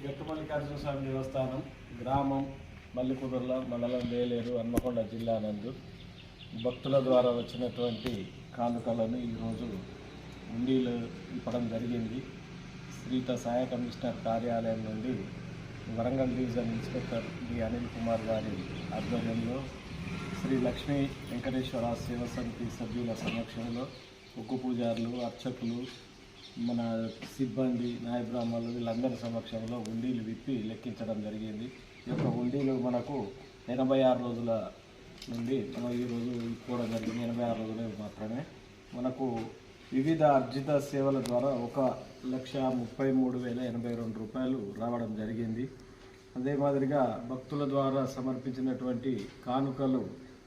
గట్టుమల్లికార్జున స్వామి దేవస్థానం గ్రామం మల్లికుదుర్ల మండలం వేలేరు హన్మకొండ జిల్లా నందు భక్తుల ద్వారా వచ్చినటువంటి కానుకలను ఈరోజు ఉండిలో ఇవ్వడం జరిగింది. శ్రీత సహాయ కమిషనర్ కార్యాలయం నుండి Warangal division inspector D Anil Kumar గారి ఆధ్వర్యంలో శ్రీ లక్ష్మీ వెంకటేశ్వర సేవ సమితి సభ్యుల సమక్షంలో ఉక్కు పూజారులు, అర్చకులు, మన సిబ్బంది, నాయబ్రాహ్మణులు వీళ్ళందరి సమక్షంలో ఉండీలు విప్పి లెక్కించడం జరిగింది. ఈ యొక్క ఉండీలు మనకు 86 రోజుల నుండి మనం ఈరోజు ఇప్పుకోవడం జరిగింది. 86 రోజులు మాత్రమే మనకు వివిధ అర్జిత సేవల ద్వారా 1,33,082 రూపాయలు రావడం జరిగింది. అదే మాదిరిగా భక్తుల ద్వారా సమర్పించినటువంటి కానుకలు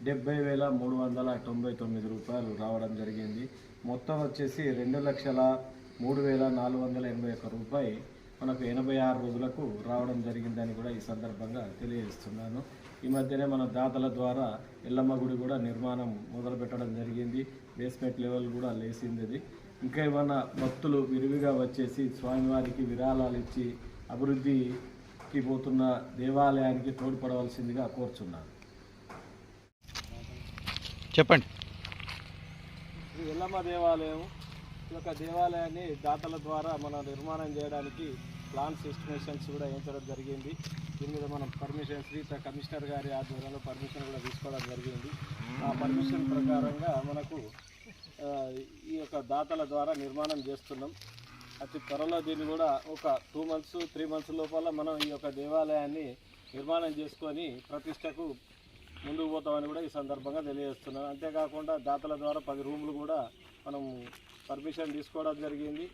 70,399 రూపాయలు రావడం జరిగింది. మొత్తం వచ్చేసి 2,03,481 రూపాయి మనకు 86 రోజులకు రావడం జరిగిందని కూడా ఈ సందర్భంగా తెలియజేస్తున్నాను. ఈ మధ్యనే మన దాతల ద్వారా ఎల్లమ్మ గుడి కూడా నిర్మాణం మొదలు పెట్టడం జరిగింది. బేస్మెంట్ లెవెల్ కూడా లేసింది. ఇంకా ఏమన్నా భక్తులు విరివిగా వచ్చేసి స్వామివారికి విరాళాలు ఇచ్చి అభివృద్ధికి పోతున్న దేవాలయానికి తోడ్పడవలసిందిగా కోరుచున్నాను. చెప్పండి. ఎల్లమ్మ దేవాలయం ఈ యొక్క దేవాలయాన్ని దాతల ద్వారా మనం నిర్మాణం చేయడానికి ప్లాన్స్ ఎస్టిమేషన్స్ కూడా వేయించడం జరిగింది. దీని మీద మనం పర్మిషన్ శ్రీత కమిషనర్ గారి ఆధ్వర్యంలో పర్మిషన్ కూడా తీసుకోవడం జరిగింది. ఆ పర్మిషన్ ప్రకారంగా మనకు ఈ యొక్క దాతల ద్వారా నిర్మాణం చేస్తున్నాం. అతి త్వరలో దీన్ని కూడా ఒక 2 months 3 months లోపల మనం ఈ యొక్క దేవాలయాన్ని నిర్మాణం చేసుకొని ప్రతిష్టకు ముందుకు పోతామని కూడా ఈ సందర్భంగా తెలియజేస్తున్నాను. అంతేకాకుండా దాతల ద్వారా 10 రూములు కూడా మనం పర్మిషన్ తీసుకోవడం జరిగింది.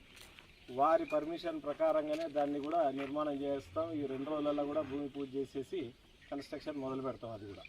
వారి పర్మిషన్ ప్రకారంగానే దాన్ని కూడా నిర్మాణం చేస్తాం. ఈ 2 రోజులలో కూడా భూమి పూజ చేసేసి కన్స్ట్రక్షన్ మొదలు పెడతాం. అది కూడా